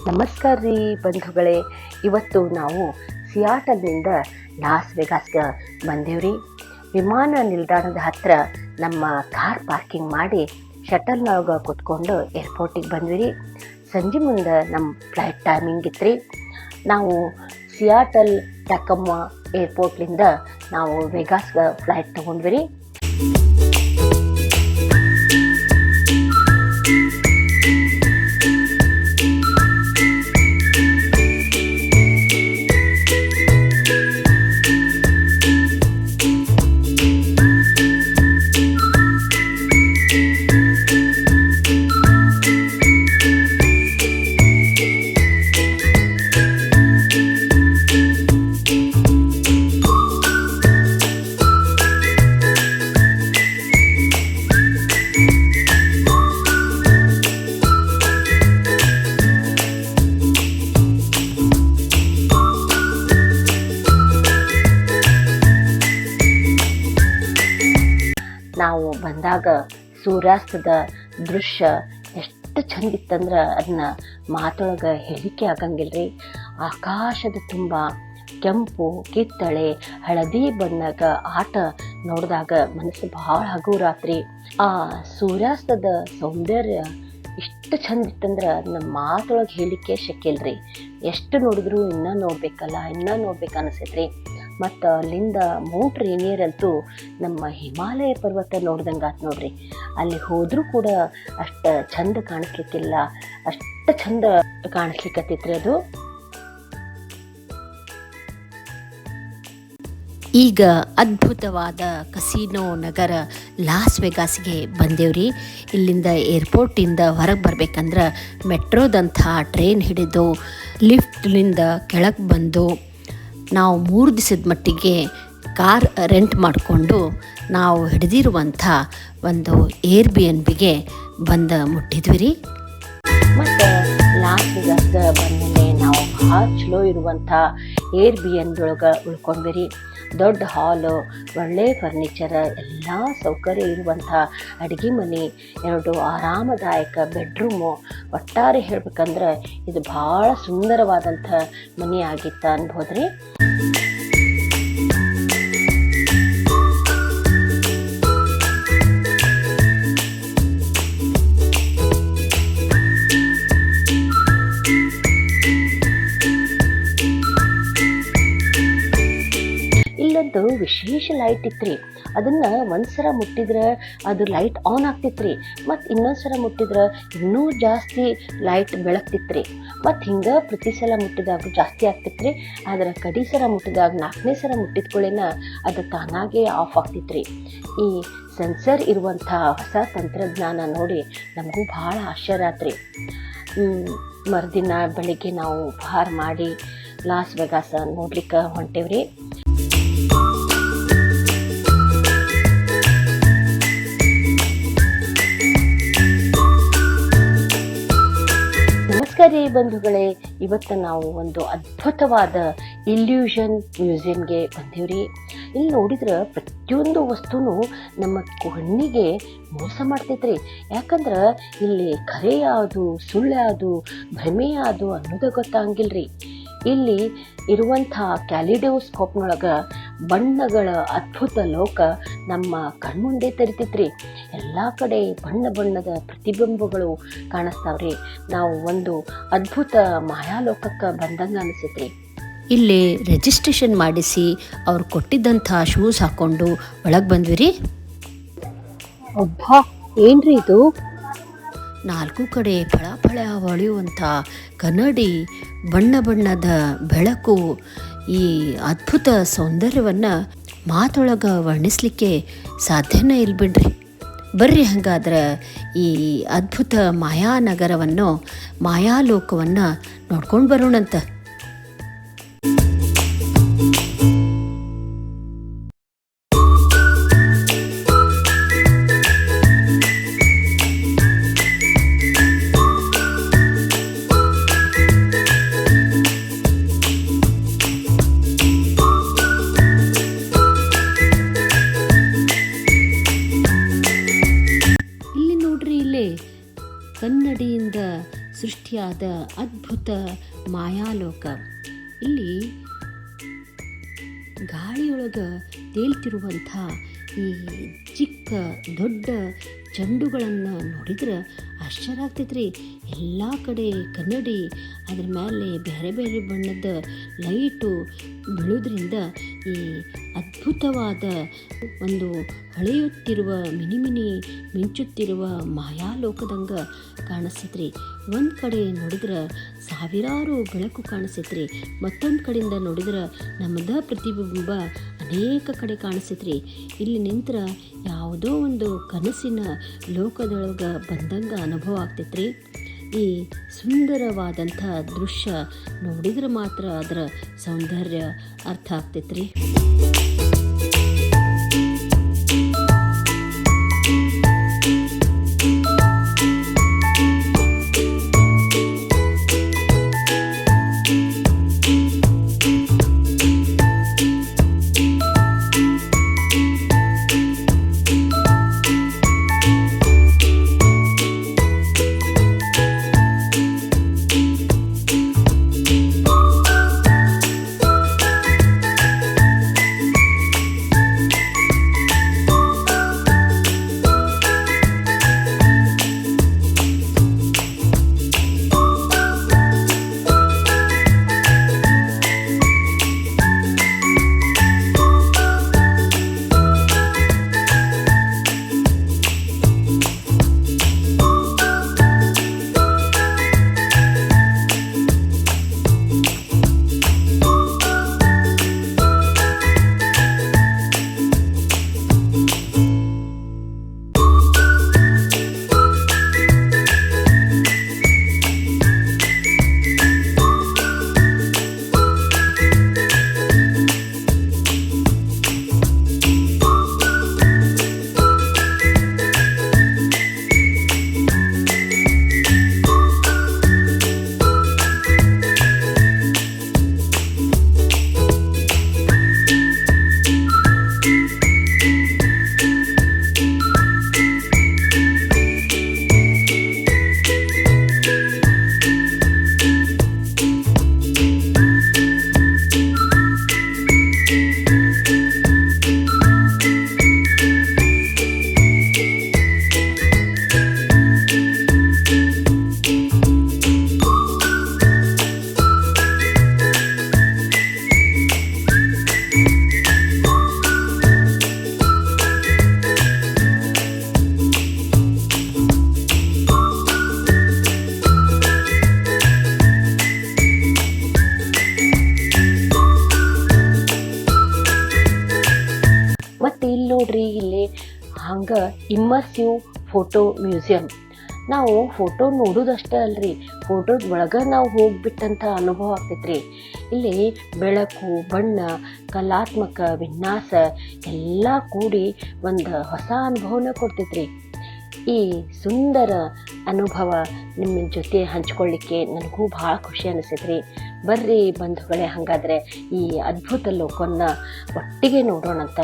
ನಮಸ್ಕಾರ ರೀ ಬಂಧುಗಳೇ. ಇವತ್ತು ನಾವು ಸಿಯಾಟಲ್ನಿಂದ ಲಾಸ್ ವೆಗಾಸ್ಗೆ ಬಂದೇವ್ರಿ. ವಿಮಾನ ನಿಲ್ದಾಣದ ಹತ್ರ ನಮ್ಮ ಕಾರ್ ಪಾರ್ಕಿಂಗ್ ಮಾಡಿ ಶಟಲ್ನೊಳಗೆ ಕೂತ್ಕೊಂಡು ಏರ್ಪೋರ್ಟಿಗೆ ಬಂದ್ವಿ. ಸಂಜೆ ಮುಂದೆ ನಮ್ಮ ಫ್ಲೈಟ್ ಟೈಮಿಂಗ್ ಇತ್ತು. ನಾವು ಸಿಯಾಟಲ್ ಟಕಮ್ಮ ಏರ್ಪೋರ್ಟ್ಲಿಂದ ನಾವು ವೆಗಾಸ್ಗೆ ಫ್ಲೈಟ್ ತೊಗೊಂಡ್ವಿ. ನಾವು ಬಂದಾಗ ಸೂರ್ಯಾಸ್ತದ ದೃಶ್ಯ ಎಷ್ಟು ಚಂದ ಇತ್ತಂದ್ರೆ ಅದನ್ನ ಮಾತೊಳಗೆ ಹೇಳಿಕೆ ಆಗಂಗಿಲ್ರಿ. ಆಕಾಶದ ತುಂಬ ಕೆಂಪು, ಕಿತ್ತಳೆ, ಹಳದಿ ಬಣ್ಣಗ ಆಟ ನೋಡಿದಾಗ ಮನಸ್ಸು ಭಾಳ ಹಗುರಾತ್ರಿ. ಆ ಸೂರ್ಯಾಸ್ತದ ಸೌಂದರ್ಯ ಇಷ್ಟು ಚಂದ ಇತ್ತಂದ್ರೆ ಅದನ್ನ ಮಾತೊಳಗೆ ಹೇಳಿಕೆ ಶಕ್ಕಿಲ್ರಿ. ಎಷ್ಟು ನೋಡಿದ್ರು ಇನ್ನೂ ನೋಡ್ಬೇಕು ಅನಿಸೈತ್ರಿ. ಮತ್ತು ಅಲ್ಲಿಂದ ಮೌಂಟ್ ರೇನಿಯರ್ ಅಂತೂ ನಮ್ಮ ಹಿಮಾಲಯ ಪರ್ವತ ನೋಡ್ದಂಗೆ ಆತು ನೋಡ್ರಿ. ಅಲ್ಲಿ ಹೋದರೂ ಕೂಡ ಅಷ್ಟು ಚಂದ ಕಾಣಿಸ್ಲಿಕ್ಕಿಲ್ಲ, ಅಷ್ಟು ಚಂದ ಕಾಣಿಸ್ಲಿಕ್ಕತ್ತೈತ್ರಿ ಅದು. ಈಗ ಅದ್ಭುತವಾದ ಕಸಿನೋ ನಗರ ಲಾಸ್ ವೆಗಾಸ್ಗೆ ಬಂದೇವ್ರಿ. ಇಲ್ಲಿಂದ ಏರ್ಪೋರ್ಟಿಂದ ಹೊರಗೆ ಬರ್ಬೇಕಂದ್ರೆ ಮೆಟ್ರೋದಂಥ ಟ್ರೈನ್ ಹಿಡಿದು ಲಿಫ್ಟ್ಲಿಂದ ಕೆಳಗೆ ಬಂದು ನಾವು 3 ದಿವಸದ ಮಟ್ಟಿಗೆ ಕಾರ್ ರೆಂಟ್ ಮಾಡಿಕೊಂಡು ನಾವು ಹಿಡಿದಿರುವಂಥ ಒಂದು ಏರ್ಬಿಎನ್ಬಿಗೆ ಮುಟ್ಟಿದ್ವಿ ರೀ. ಮತ್ತು ಲಾಸ್ ವೆಗಾಸ್ಗೆ ಬಂದಮೇಲೆ ನಾವು ಭಾಳ ಚಲೋ ಇರುವಂಥ ಏರ್ಬಿಎನ್ಬಿ ಒಳಗೆ ಉಳ್ಕೊಂಡ್ವಿ ರೀ. ದೊಡ್ಡ ಹಾಲು, ಒಳ್ಳೆ ಫರ್ನಿಚರ್, ಎಲ್ಲ ಸೌಕರ್ಯ ಇರುವಂಥ ಅಡುಗೆ ಮನೆ, 2 ಆರಾಮದಾಯಕ ಬೆಡ್ರೂಮು. ಒಟ್ಟಾರೆ ಹೇಳ್ಬೇಕಂದ್ರೆ ಇದು ಭಾಳ ಸುಂದರವಾದಂಥ ಮನೆ ಆಗಿತ್ತು ಅನ್ಬೋದ್ರಿ. ಇಲ್ಲೊಂದು ವಿಶೇಷ ಲೈಟ್ ಇತ್ತು ರೀ. ಅದನ್ನು ಒಂದ್ಸಲ ಮುಟ್ಟಿದ್ರೆ ಅದು ಲೈಟ್ ಆನ್ ಆಗ್ತಿತ್ತು ರೀ. ಮತ್ತು ಇನ್ನೊಂದ್ಸಲ ಮುಟ್ಟಿದ್ರೆ ಇನ್ನೂ ಜಾಸ್ತಿ ಲೈಟ್ ಬೆಳಗ್ತಿತ್ತು ರೀ. ಮತ್ತು ಹಿಂಗೆ ಪ್ರತಿ ಸಲ ಮುಟ್ಟಿದಾಗ ಜಾಸ್ತಿ ಆಗ್ತಿತ್ತು ರೀ. ಆದರೆ ಕಡಿ ಸಲ ಮುಟ್ಟಿದಾಗ 4ನೇ ಸಲ ಮುಟ್ಟಿದ್ಕೊಳ್ಳೇನ ಅದು ತಾನಾಗೇ ಆಫ್ ಆಗ್ತಿತ್ತು ರೀ. ಈ ಸೆನ್ಸರ್ ಇರುವಂಥ ಹೊಸ ತಂತ್ರಜ್ಞಾನ ನೋಡಿ ನಮಗೂ ಭಾಳ ಆಶ್ಚರ್ಯ ಆತ್ರಿ. ಮರುದಿನ ಬೆಳಿಗ್ಗೆ ನಾವು ಉಪಹಾರ ಮಾಡಿ ಲಾಸ್ ವೆಗಾಸ್ ನೋಡ್ಲಿಕ್ಕೆ ಹೊಂಟೇವ್ರಿ. ನಮಸ್ಕಾರ ರೀ ಬಂಧುಗಳೇ. ಇವತ್ತು ನಾವು ಒಂದು ಅದ್ಭುತವಾದ ಇಲ್ಯೂಷನ್ ಮ್ಯೂಸಿಯಂಗೆ ಬಂದೀವ್ರಿ. ಇಲ್ಲಿ ನೋಡಿದ್ರೆ ಪ್ರತಿಯೊಂದು ವಸ್ತುನೂ ನಮ್ಮ ಕಣ್ಣಿಗೆ ಮೋಸ ಮಾಡ್ತೈತ್ರಿ. ಯಾಕಂದ್ರೆ ಇಲ್ಲಿ ಖರೆ ಯಾವುದು, ಸುಳ್ಳು ಯಾವುದು, ಭ್ರಮೆ ಯಾವುದು ಅನ್ನೋದು ಗೊತ್ತಾಗಿಲ್ರಿ. ಇಲ್ಲಿ ಇರುವಂಥ ಕ್ಯಾಲಿಡೋಸ್ಕೋಪ್ನೊಳಗೆ ಬಣ್ಣಗಳ ಅದ್ಭುತ ಲೋಕ ನಮ್ಮ ಕಣ್ಮುಂದೆ ತೆರಿತೈತ್ರಿ. ಎಲ್ಲ ಕಡೆ ಬಣ್ಣದ ಪ್ರತಿಬಿಂಬಗಳು ಕಾಣಿಸ್ತಾವ್ರಿ. ನಾವು ಒಂದು ಅದ್ಭುತ ಮಾಯಾಲೋಕಕ್ಕೆ ಬಂದಂಗೆ ಅನಿಸೈತ್ರಿ. ಇಲ್ಲಿ ರಿಜಿಸ್ಟ್ರೇಷನ್ ಮಾಡಿಸಿ ಅವ್ರು ಕೊಟ್ಟಿದ್ದಂಥ ಶೂಸ್ ಹಾಕ್ಕೊಂಡು ಒಳಗೆ ಬಂದ್ವಿ ರೀ. ಅಬ್ಬಾ, ಏನ್ರಿ ಇದು? 4 ಕಡೆ ಫಳ ಹೊಳೆಯುವಂಥ ಕನ್ನಡಿ, ಬಣ್ಣದ ಬೆಳಕು, ಈ ಅದ್ಭುತ ಸೌಂದರ್ಯವನ್ನು ಮಾತೊಳಗೆ ವರ್ಣಿಸ್ಲಿಕ್ಕೆ ಸಾಧ್ಯನೇ ಇಲ್ಲ ಬಿಡ್ರಿ. ಬರ್ರಿ ಹಂಗಾದ್ರೆ ಈ ಅದ್ಭುತ ಮಾಯಾನಗರವನ್ನು, ಮಾಯಾಲೋಕವನ್ನು ನೋಡ್ಕೊಂಡು ಬರೋಣಂತ. ರೀತಿಯಾದ ಅದ್ಭುತ ಮಾಯಾಲೋಕ. ಇಲ್ಲಿ ಗಾಳಿಯೊಳಗೆ ತೇಲ್ತಿರುವಂಥ ಈ ಚಿಕ್ಕ ದೊಡ್ಡ ಚೆಂಡುಗಳನ್ನು ನೋಡಿದ್ರೆ ಆಶ್ಚರ್ಯ ಆಗ್ತೈತೆ ರೀ. ಎಲ್ಲ ಕಡೆ ಕನ್ನಡಿ, ಅದ್ರ ಮೇಲೆ ಬೇರೆ ಬೇರೆ ಬಣ್ಣದ ಲೈಟು ಬೀಳೋದ್ರಿಂದ ಈ ಅದ್ಭುತವಾದ ಒಂದು ಹೊಳೆಯುತ್ತಿರುವ ಮಿನಿ ಮಿಂಚುತ್ತಿರುವ ಮಾಯಾಲೋಕದಂಗೆ ಕಾಣಿಸ್ತೈತ್ರಿ. ಒಂದು ಕಡೆ ನೋಡಿದ್ರೆ ಸಾವಿರಾರು ಬೆಳಕು ಕಾಣಿಸ್ತೈತ್ರಿ, ಮತ್ತೊಂದು ಕಡೆಯಿಂದ ನೋಡಿದ್ರೆ ನಮ್ಮದ ಪ್ರತಿಬಿಂಬ ಅನೇಕ ಕಡೆ ಕಾಣಿಸ್ತೈತ್ರಿ. ಇಲ್ಲಿ ನಿಂತ್ರ ಯಾವುದೋ ಒಂದು ಕನಸಿನ ಲೋಕದೊಳಗೆ ಬಂದಂಗೆ ಅನುಭವ ಆಗ್ತೈತ್ರಿ. ಈ ಸುಂದರವಾದಂಥ ದೃಶ್ಯ ನೋಡಿದ್ರೆ ಮಾತ್ರ ಅದರ ಸೌಂದರ್ಯ ಅರ್ಥ ಆಗ್ತೈತ್ರಿ. ನೋಡ್ರಿ, ಇಲ್ಲಿ ಹಂಗೆ ಇಮ್ಮರ್ಸಿವ್ ಫೋಟೋ ಮ್ಯೂಸಿಯಂ. ನಾವು ಫೋಟೋ ನೋಡೋದಷ್ಟೇ ಅಲ್ರಿ, ಫೋಟೋದ ಒಳಗೆ ನಾವು ಹೋಗ್ಬಿಟ್ಟಂಥ ಅನುಭವ ಆಗ್ತೈತ್ರಿ. ಇಲ್ಲಿ ಬೆಳಕು, ಬಣ್ಣ, ಕಲಾತ್ಮಕ ವಿನ್ಯಾಸ ಎಲ್ಲ ಕೂಡಿ ಒಂದು ಹೊಸ ಅನುಭವನ ಕೊಡ್ತೈತ್ರಿ. ಈ ಸುಂದರ ಅನುಭವ ನಿಮ್ಮ ಜೊತೆ ಹಂಚ್ಕೊಳ್ಳಿಕ್ಕೆ ನನಗೂ ಭಾಳ ಖುಷಿ ಅನಿಸ್ತೈತ್ರಿ. ಬರ್ರಿ ಬಂಧುಗಳೇ, ಹಾಗಾದರೆ ಈ ಅದ್ಭುತ ಲೋಕವನ್ನು ಒಟ್ಟಿಗೆ ನೋಡೋಣಂತ.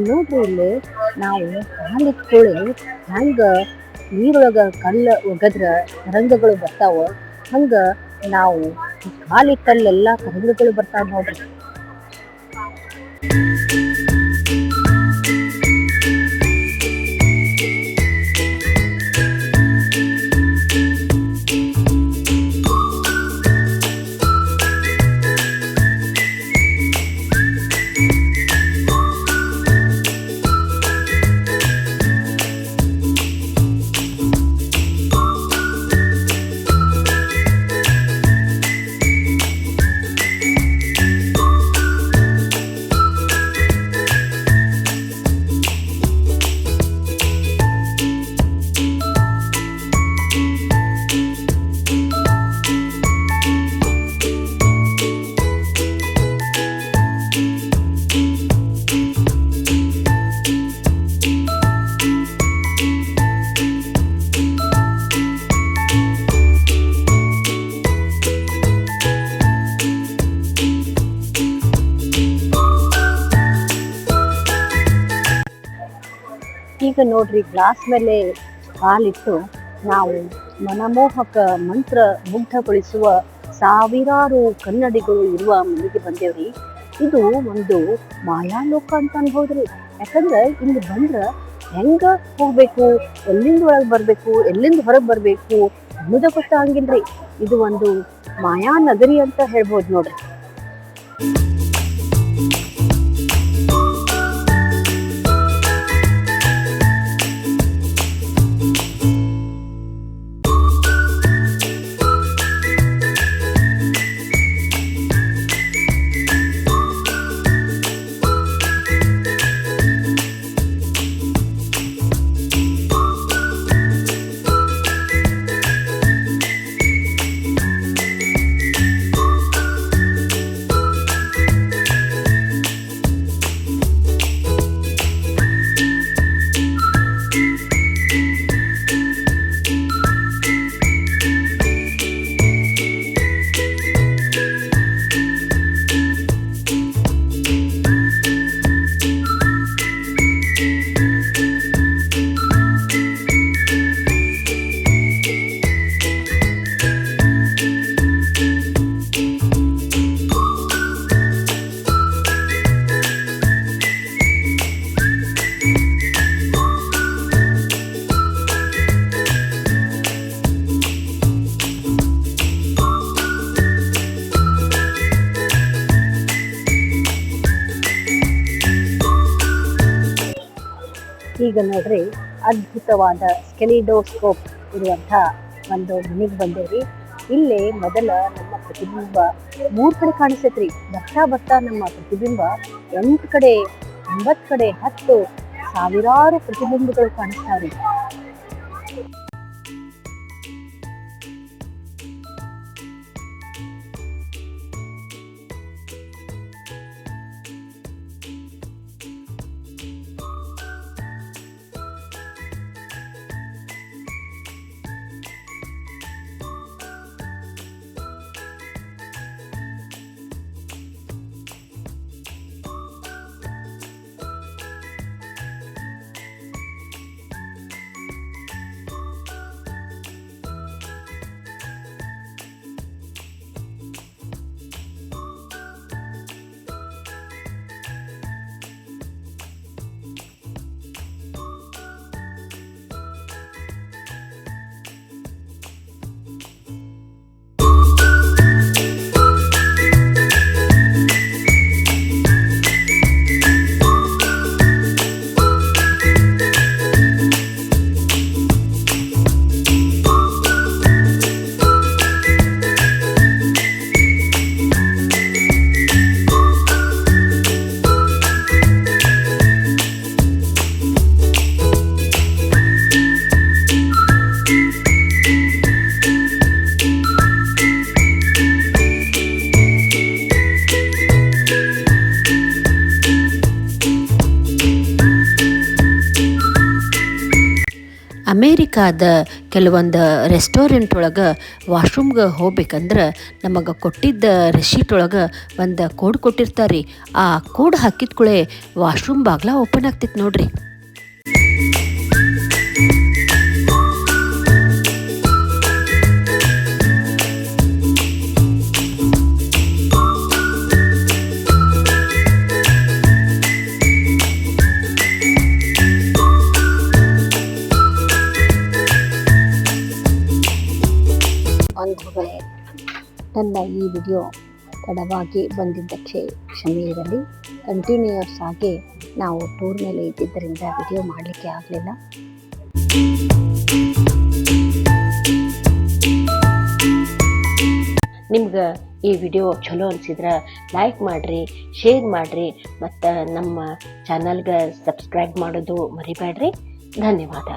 ನೋಡ್ರಿ, ಇಲ್ಲಿ ನಾವು ಕಾಲಿಟ್ಕೊಳ್ಳಿ ಹೆಂಗೆ ನೀರೊಳಗೆ ಕಲ್ಲು ಒಗದ್ರ ತರಂಗಗಳು ಬರ್ತಾವ, ಹಂಗೆ ನಾವು ಕಾಲಿಟ್ಟಲ್ಲೆಲ್ಲ ತರಂಗಗಳು ಬರ್ತಾವ ನೋಡ್ರಿ. ಈಗ ನೋಡ್ರಿ ಗ್ಲಾಸ್ ಮೇಲೆ ಕಾಲಿಟ್ಟು ನಾವು ಮನಮೋಹಕ ಮಂತ್ರ ಮುಗ್ಧಗೊಳಿಸುವ ಸಾವಿರಾರು ಕನ್ನಡಿಗಳು ಇರುವ ಮನೆಗೆ ಬಂದೇವ್ರಿ. ಇದು ಒಂದು ಮಾಯಾಲೋಕ ಅಂತ ಅನ್ಬೋದ್ರಿ. ಯಾಕಂದ್ರೆ ಇಲ್ಲಿ ಬಂದ್ರ ಹೆಂಗ ಹೋಗ್ಬೇಕು, ಎಲ್ಲಿಂದ ಒಳಗೆ ಬರ್ಬೇಕು, ಎಲ್ಲಿಂದ ಹೊರಗೆ ಬರ್ಬೇಕು ಅನ್ನೋದ ಗೊತ್ತಾಗಂಗಿಲ್ರಿ. ಇದು ಒಂದು ಮಾಯಾ ನಗರಿ ಅಂತ ಹೇಳ್ಬೋದು ನೋಡ್ರಿ. ಈಗ ನೋಡ್ರಿ ಅದ್ಭುತವಾದ ಸ್ಕೆಲಿಡೋಸ್ಕೋಪ್ ಇರುವಂಥ ಒಂದು ಮನೆಗೆ ಬಂದೇವ್ರಿ. ಇಲ್ಲೇ ಮೊದಲ ನಮ್ಮ ಪ್ರತಿಬಿಂಬ 3 ಕಡೆ ಕಾಣಿಸ್ತೈತ್ರಿ. ಬರ್ತಾ ಬರ್ತಾ ನಮ್ಮ ಪ್ರತಿಬಿಂಬ 8 ಕಡೆ 9 ಕಡೆ 10 ಸಾವಿರಾರು ಪ್ರತಿಬಿಂಬಗಳು ಕಾಣಿಸ್ತಾವ್ರಿ. ಅಮೇರಿಕಾದ ಕೆಲವೊಂದು ರೆಸ್ಟೋರೆಂಟ್ ಒಳಗೆ ವಾಶ್ರೂಮ್ಗೆ ಹೋಗ್ಬೇಕಂದ್ರೆ ನಮಗೆ ಕೊಟ್ಟಿದ್ದ ರೆಸಿಟ್ ಒಳಗೆ ಒಂದು ಕೋಡ್ ಕೊಟ್ಟಿರ್ತಾರೆ ರೀ. ಆ ಕೋಡ್ ಹಾಕಿದ ಕೂಡಲೇ ವಾಶ್ರೂಮ್ ಬಾಗ್ಲ ಓಪನ್ ಆಗ್ತೈತೆ ನೋಡ್ರಿ. ಬಂಧುಗಳೇ, ನನ್ನ ಈ ವಿಡಿಯೋ ತಡವಾಗಿ ಬಂದಿದ್ದಕ್ಕೆ ಕ್ಷಮೆ ಇರಲಿ. ಕಂಟಿನ್ಯೂಯಸ್ ಆಗಿ ನಾವು ಟೂರ್ ಮೇಲೆ ಇದ್ದಿದ್ದರಿಂದ ವಿಡಿಯೋ ಮಾಡಲಿಕ್ಕೆ ಆಗಲಿಲ್ಲ. ನಿಮ್ಗೆ ಈ ವಿಡಿಯೋ ಚಲೋ ಅನಿಸಿದ್ರೆ ಲೈಕ್ ಮಾಡಿರಿ, ಶೇರ್ ಮಾಡಿರಿ, ಮತ್ತು ನಮ್ಮ ಚಾನಲ್ಗೆ ಸಬ್ಸ್ಕ್ರೈಬ್ ಮಾಡೋದು ಮರಿಬೇಡ್ರಿ. ಧನ್ಯವಾದ.